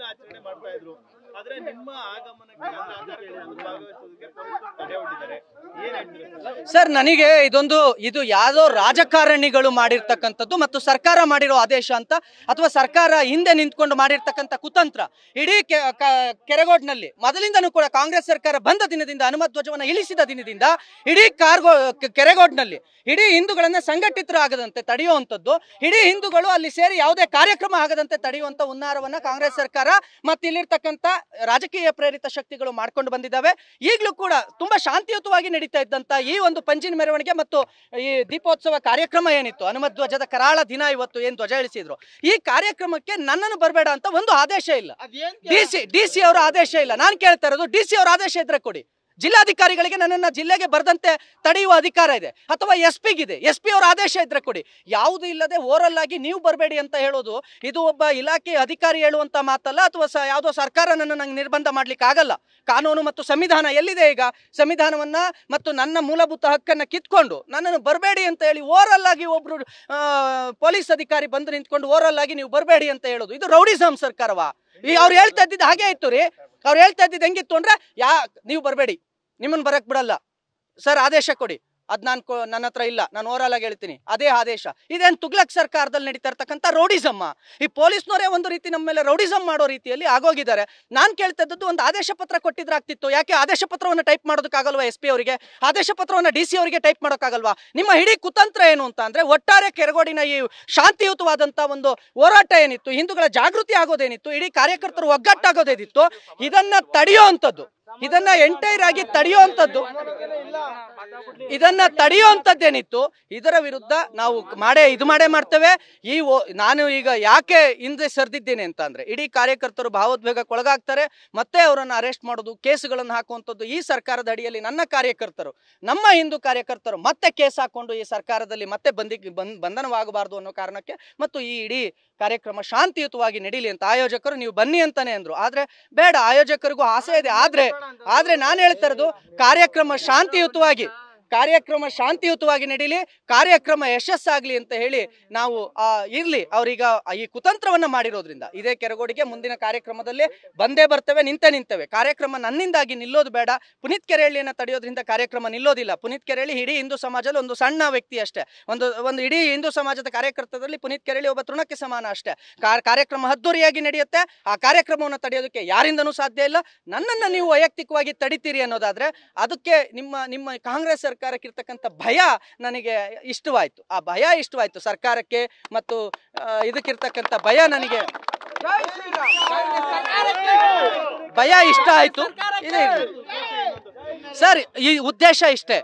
ಆಚರಣೆ ಮಾಡ್ತಾ ಇದ್ರು. ಆದ್ರೆ ನಿಮ್ಮ ಆಗಮನಕ್ಕೆ ತಡೆ ಹೊಡಿದ್ದಾರೆ. ಸರ್, ನನಗೆ ಇದು ಯಾವ್ದೋ ರಾಜಕಾರಣಿಗಳು ಮಾಡಿರ್ತಕ್ಕಂಥದ್ದು ಮತ್ತು ಸರ್ಕಾರ ಮಾಡಿರೋ ಆದೇಶ ಅಂತ ಅಥವಾ ಸರ್ಕಾರ ಹಿಂದೆ ನಿಂತ್ಕೊಂಡು ಮಾಡಿರ್ತಕ್ಕಂಥ ಕುತಂತ್ರ. ಇಡೀ ಕೆರಗೋಡ್ನಲ್ಲಿ ಮೊದಲಿಂದನೂ ಕೂಡ ಕಾಂಗ್ರೆಸ್ ಸರ್ಕಾರ ಬಂದ ದಿನದಿಂದ ಹನುಮತ್ ಧ್ವಜವನ್ನು ಇಳಿಸಿದ ದಿನದಿಂದ ಇಡೀ ಕೆರಗೋಡ್ನಲ್ಲಿ ಇಡೀ ಹಿಂದೂಗಳನ್ನ ಸಂಘಟಿತರಾಗದಂತೆ ತಡೆಯುವಂಥದ್ದು, ಇಡೀ ಹಿಂದೂಗಳು ಅಲ್ಲಿ ಸೇರಿ ಯಾವುದೇ ಕಾರ್ಯಕ್ರಮ ಆಗದಂತೆ ತಡೆಯುವಂತ ಹುನ್ನಾರವನ್ನ ಕಾಂಗ್ರೆಸ್ ಸರ್ಕಾರ ಮತ್ತು ಇಲ್ಲಿರ್ತಕ್ಕಂಥ ರಾಜಕೀಯ ಪ್ರೇರಿತ ಶಕ್ತಿಗಳು ಮಾಡ್ಕೊಂಡು ಬಂದಿದ್ದಾವೆ. ಈಗಲೂ ಕೂಡ ತುಂಬಾ ಶಾಂತಿಯುತವಾಗಿ ನಡೀತಾ ಇದ್ದಂತ ಈ ಒಂದು ಪಂಜಿನ ಮೆರವಣಿಗೆ ಮತ್ತು ಈ ದೀಪೋತ್ಸವ ಕಾರ್ಯಕ್ರಮ ಏನಿತ್ತು, ಹನುಮತ್ ಧ್ವಜದ ಕರಾಳ ದಿನ ಇವತ್ತು ಏನ್ ಧ್ವಜ ಇಳಿಸಿದ್ರು, ಈ ಕಾರ್ಯಕ್ರಮಕ್ಕೆ ನನ್ನನ್ನು ಬರಬೇಡ ಅಂತ ಒಂದು ಆದೇಶ ಇಲ್ಲ. ಡಿಸಿ ಅವರ ಆದೇಶ ಇಲ್ಲ. ನಾನು ಕೇಳ್ತಾ ಇರೋದು, ಡಿಸಿ ಅವರ ಆದೇಶ ಇದ್ರೆ ಕೊಡಿ. ಜಿಲ್ಲಾಧಿಕಾರಿಗಳಿಗೆ ನನ್ನನ್ನು ಜಿಲ್ಲೆಗೆ ಬರದಂತೆ ತಡೆಯುವ ಅಧಿಕಾರ ಇದೆ, ಅಥವಾ SP ಗಿದೆ, SP ಅವರ ಆದೇಶ ಇದ್ರೆ ಕೊಡಿ. ಯಾವುದು ಇಲ್ಲದೆ ಓರಲ್ ಆಗಿ ನೀವು ಬರಬೇಡಿ ಅಂತ ಹೇಳೋದು ಇದು ಒಬ್ಬ ಇಲಾಖೆ ಅಧಿಕಾರಿ ಹೇಳುವಂತ ಮಾತಲ್ಲ, ಅಥವಾ ಯಾವುದೋ ಸರ್ಕಾರ ನಂಗೆ ನಿರ್ಬಂಧ ಮಾಡ್ಲಿಕ್ಕೆ ಆಗಲ್ಲ. ಕಾನೂನು ಮತ್ತು ಸಂವಿಧಾನ ಎಲ್ಲಿದೆ? ಈಗ ಸಂವಿಧಾನವನ್ನ ಮತ್ತು ನನ್ನ ಮೂಲಭೂತ ಹಕ್ಕನ್ನ ಕಿತ್ಕೊಂಡು ನನ್ನನ್ನು ಬರಬೇಡಿ ಅಂತ ಹೇಳಿ ಓರಲ್ ಆಗಿ ಒಬ್ರು ಪೊಲೀಸ್ ಅಧಿಕಾರಿ ಬಂದು ನಿಂತ್ಕೊಂಡು ಓರಲ್ ಆಗಿ ನೀವು ಬರಬೇಡಿ ಅಂತ ಹೇಳೋದು ಇದು ರೌಡಿಸಂ ಸರ್ಕಾರವಾ? ಅವ್ರು ಹೇಳ್ತಾ ಇದ್ದಿದ್ದು ಹಾಗೆ ಇತ್ತು ರೀ. ಅವ್ರು ಹೇಳ್ತಾ ಇದ್ದಿದ್ದು ಹೆಂಗಿತ್ತು ಅಂದ್ರೆ, ನೀವು ಬರಬೇಡಿ, ನಿಮ್ಮನ್ನು ಬರಕ್ ಬಿಡಲ್ಲ ಸರ್, ಆದೇಶ ಕೊಡಿ. ಅದ್ ನನ್ನ ಹತ್ರ ಇಲ್ಲ, ನಾನು ಓರಲ್ ಆಗಿ ಹೇಳ್ತೀನಿ, ಅದೇ ಆದೇಶ. ಇದೇನು ತುಗ್ಲಕ್ ಸರ್ಕಾರದಲ್ಲಿ ನಡೀತಾ ಇರ್ತಕ್ಕಂಥ ರೌಡಿಸಮ್ಮ. ಈ ಪೊಲೀಸ್ನವರೇ ಒಂದು ರೀತಿ ನಮ್ಮ ಮೇಲೆ ರೌಡಿಸಮ್ ಮಾಡೋ ರೀತಿಯಲ್ಲಿ ಆಗೋಗಿದ್ದಾರೆ. ನಾನು ಕೇಳ್ತಾ ಇದ್ದದ್ದು, ಒಂದು ಆದೇಶ ಪತ್ರ ಕೊಟ್ಟಿದ್ರೆ ಆಗ್ತಿತ್ತು. ಯಾಕೆ ಆದೇಶ ಪತ್ರವನ್ನು ಟೈಪ್ ಮಾಡೋದಕ್ಕಾಗಲ್ವಾ? SP ಅವರಿಗೆ ಆದೇಶ ಪತ್ರವನ್ನು DC ಅವರಿಗೆ ಟೈಪ್ ಮಾಡೋಕ್ಕಾಗಲ್ವಾ? ನಿಮ್ಮ ಇಡೀ ಕುತಂತ್ರ ಏನು ಅಂತ ಅಂದ್ರೆ, ಒಟ್ಟಾರೆ ಕೆರಗೋಡಿನ ಈ ಶಾಂತಿಯುತವಾದಂತ ಒಂದು ಹೋರಾಟ ಏನಿತ್ತು, ಹಿಂದೂಗಳ ಜಾಗೃತಿ ಆಗೋದೇನಿತ್ತು, ಇಡೀ ಕಾರ್ಯಕರ್ತರು ಒಗ್ಗಟ್ಟಾಗೋದೇನಿತ್ತು, ಇದನ್ನ ತಡೆಯುವಂಥದ್ದು, ಇದನ್ನ ಎಂಟೈರ್ ಆಗಿ ತಡೆಯುವಂಥದ್ದೇನಿತ್ತು, ಇದರ ವಿರುದ್ಧ ನಾವು ಮಾಡೇ ಮಾಡ್ತೇವೆ. ನಾನು ಈಗ ಯಾಕೆ ಹಿಂದೆ ಸರಿದಿದ್ದೇನೆ ಅಂತ ಅಂದ್ರೆ, ಇಡೀ ಕಾರ್ಯಕರ್ತರು ಭಾವೋದ್ವೇಗಕ್ಕೊಳಗಾಗ್ತಾರೆ, ಮತ್ತೆ ಅವರನ್ನು ಅರೆಸ್ಟ್ ಮಾಡೋದು, ಕೇಸುಗಳನ್ನು ಹಾಕುವಂಥದ್ದು. ಈ ಸರ್ಕಾರದ ಅಡಿಯಲ್ಲಿ ನಮ್ಮ ಹಿಂದೂ ಕಾರ್ಯಕರ್ತರು ಮತ್ತೆ ಕೇಸ್ ಹಾಕೊಂಡು ಈ ಸರ್ಕಾರದಲ್ಲಿ ಮತ್ತೆ ಬಂಧನವಾಗಬಾರದು ಅನ್ನೋ ಕಾರಣಕ್ಕೆ ಮತ್ತು ಈ ಇಡೀ ಕಾರ್ಯಕ್ರಮ ಶಾಂತಿಯುತವಾಗಿ ನಡೀಲಿ ಅಂತ ಆಯೋಜಕರು ನೀವು ಬನ್ನಿ ಅಂತಾನೆ ಅಂದ್ರು. ಆದ್ರೆ ಬೇಡ, ಆಯೋಜಕರಿಗೂ ಆಸೆ ಇದೆ. ಆದ್ರೆ ನಾನು ಹೇಳ್ತಾ ಇರೋದು, ಕಾರ್ಯಕ್ರಮ ಶಾಂತಿಯುತವಾಗಿ ನಡೀಲಿ, ಕಾರ್ಯಕ್ರಮ ಯಶಸ್ಸಾಗ್ಲಿ ಅಂತ ಹೇಳಿ ನಾವು ಇರ್ಲಿ. ಅವ್ರೀಗ ಈ ಕುತಂತ್ರವನ್ನ ಮಾಡಿರೋದ್ರಿಂದ ಇದೇ ಕೆರಗೋಡಿಗೆ ಮುಂದಿನ ಕಾರ್ಯಕ್ರಮದಲ್ಲಿ ಬಂದೇ ಬರ್ತೇವೆ, ನಿಂತೇವೆ. ಕಾರ್ಯಕ್ರಮ ನನ್ನಿಂದಾಗಿ ನಿಲ್ಲೋದು ಬೇಡ. ಪುನೀತ್ ಕೆರೆಹಳ್ಳಿಯನ್ನ ತಡೆಯೋದ್ರಿಂದ ಕಾರ್ಯಕ್ರಮ ನಿಲ್ಲೋದಿಲ್ಲ. ಪುನೀತ್ ಕೆರೆಹಳ್ಳಿ ಇಡೀ ಹಿಂದೂ ಸಮಾಜದಲ್ಲಿ ಒಂದು ಸಣ್ಣ ವ್ಯಕ್ತಿ ಅಷ್ಟೇ, ಒಂದು ಇಡೀ ಹಿಂದೂ ಸಮಾಜದ ಕಾರ್ಯಕರ್ತರಲ್ಲಿ ಪುನೀತ್ ಕೆರೆಹಳ್ಳಿ ಒಬ್ಬ ತೃಣಕ್ಕೆ ಸಮಾನ ಅಷ್ಟೇ. ಕಾರ್ಯಕ್ರಮ ಅದ್ದೂರಿಯಾಗಿ ನಡೆಯುತ್ತೆ. ಆ ಕಾರ್ಯಕ್ರಮವನ್ನು ತಡೆಯೋದಕ್ಕೆ ಯಾರಿಂದನೂ ಸಾಧ್ಯ ಇಲ್ಲ. ನನ್ನನ್ನು ನೀವು ವೈಯಕ್ತಿಕವಾಗಿ ತಡಿತೀರಿ ಅನ್ನೋದಾದ್ರೆ, ಅದಕ್ಕೆ ನಿಮ್ಮ ಕಾಂಗ್ರೆಸ್ ಸರ್ಕಾರಕ್ಕಿರ್ತಕ್ಕಂಥ ಭಯ ನನಗೆ ಇಷ್ಟವಾಯ್ತು. ಆ ಭಯ ಇಷ್ಟವಾಯ್ತು ಸರ್ಕಾರಕ್ಕೆ, ಮತ್ತು ಇದಕ್ಕಿರ್ತಕ್ಕಂಥ ಭಯ ನನಗೆ ಭಯ ಇಷ್ಟ ಆಯ್ತು. ಸರ್, ಈ ಉದ್ದೇಶ ಇಷ್ಟೇ.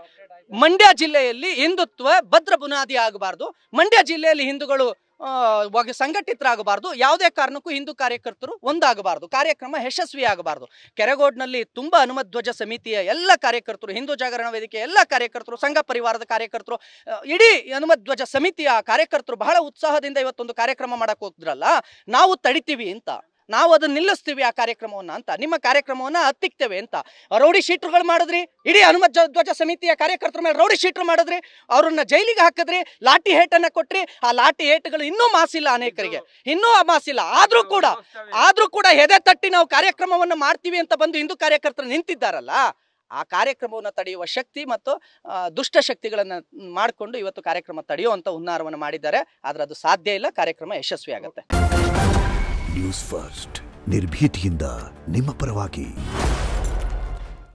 ಮಂಡ್ಯ ಜಿಲ್ಲೆಯಲ್ಲಿ ಹಿಂದುತ್ವ ಭದ್ರ ಬುನಾದಿ ಆಗಬಾರ್ದು. ಮಂಡ್ಯ ಜಿಲ್ಲೆಯಲ್ಲಿ ಹಿಂದೂಗಳು ಸಂಘಟಿತರಾಗಬಾರ್ದು. ಯಾವುದೇ ಕಾರಣಕ್ಕೂ ಹಿಂದೂ ಕಾರ್ಯಕರ್ತರು ಒಂದಾಗಬಾರ್ದು. ಕಾರ್ಯಕ್ರಮ ಯಶಸ್ವಿ ಆಗಬಾರ್ದು. ಕೆರಗೋಡ್ನಲ್ಲಿ ತುಂಬಾ ಹನುಮತ್ ಧ್ವಜ ಸಮಿತಿಯ ಎಲ್ಲ ಕಾರ್ಯಕರ್ತರು, ಹಿಂದೂ ಜಾಗರಣ ವೇದಿಕೆ ಎಲ್ಲ ಕಾರ್ಯಕರ್ತರು, ಸಂಘ ಪರಿವಾರದ ಕಾರ್ಯಕರ್ತರು, ಇಡೀ ಹನುಮತ್ ಧ್ವಜ ಸಮಿತಿಯ ಕಾರ್ಯಕರ್ತರು ಬಹಳ ಉತ್ಸಾಹದಿಂದ ಇವತ್ತೊಂದು ಕಾರ್ಯಕ್ರಮ ಮಾಡಕ್ ಹೋಗ್ತಿರಲ್ಲ, ನಾವು ತಡಿತೀವಿ ಅಂತ, ನಾವು ಅದನ್ನ ನಿಲ್ಲಿಸ್ತೀವಿ ಆ ಕಾರ್ಯಕ್ರಮವನ್ನ ಅಂತ, ನಿಮ್ಮ ಕಾರ್ಯಕ್ರಮವನ್ನ ಹತ್ತಿಕ್ತೇವೆ ಅಂತ ರೌಡಿ ಶೀಟ್ರುಗಳು ಮಾಡಿದ್ರಿ. ಇಡೀ ಹನುಮತ್ ಧ್ವಜ ಸಮಿತಿಯ ಕಾರ್ಯಕರ್ತರ ಮೇಲೆ ರೌಡಿ ಶೀಟ್ರು ಮಾಡಿದ್ರಿ, ಅವ್ರನ್ನ ಜೈಲಿಗೆ ಹಾಕಿದ್ರಿ, ಲಾಠಿ ಹೇಟನ್ನ ಕೊಟ್ರಿ. ಆ ಲಾಠಿ ಹೇಟ್ಗಳು ಇನ್ನೂ ಮಾಸಿಲ್ಲ, ಅನೇಕರಿಗೆ ಇನ್ನೂ ಮಾಸಿಲ್ಲ. ಆದ್ರೂ ಕೂಡ ಎದೆ ತಟ್ಟಿ ನಾವು ಕಾರ್ಯಕ್ರಮವನ್ನ ಮಾಡ್ತೀವಿ ಅಂತ ಬಂದು ಹಿಂದೂ ಕಾರ್ಯಕರ್ತರು ನಿಂತಿದ್ದಾರಲ್ಲ, ಆ ಕಾರ್ಯಕ್ರಮವನ್ನು ತಡೆಯುವ ಶಕ್ತಿ ಮತ್ತು ದುಷ್ಟ ಶಕ್ತಿಗಳನ್ನ ಮಾಡಿಕೊಂಡು ಇವತ್ತು ಕಾರ್ಯಕ್ರಮ ತಡೆಯುವಂತ ಹುನ್ನಾರವನ್ನು ಮಾಡಿದ್ದಾರೆ. ಆದ್ರೆ ಅದು ಸಾಧ್ಯ ಇಲ್ಲ. ಕಾರ್ಯಕ್ರಮ ಯಶಸ್ವಿ ಆಗುತ್ತೆ. ನ್ಯೂಸ್ ಫಸ್ಟ್, ನಿರ್ಭೀತಿಯಿಂದ ನಿಮ್ಮ ಪರವಾಗಿ.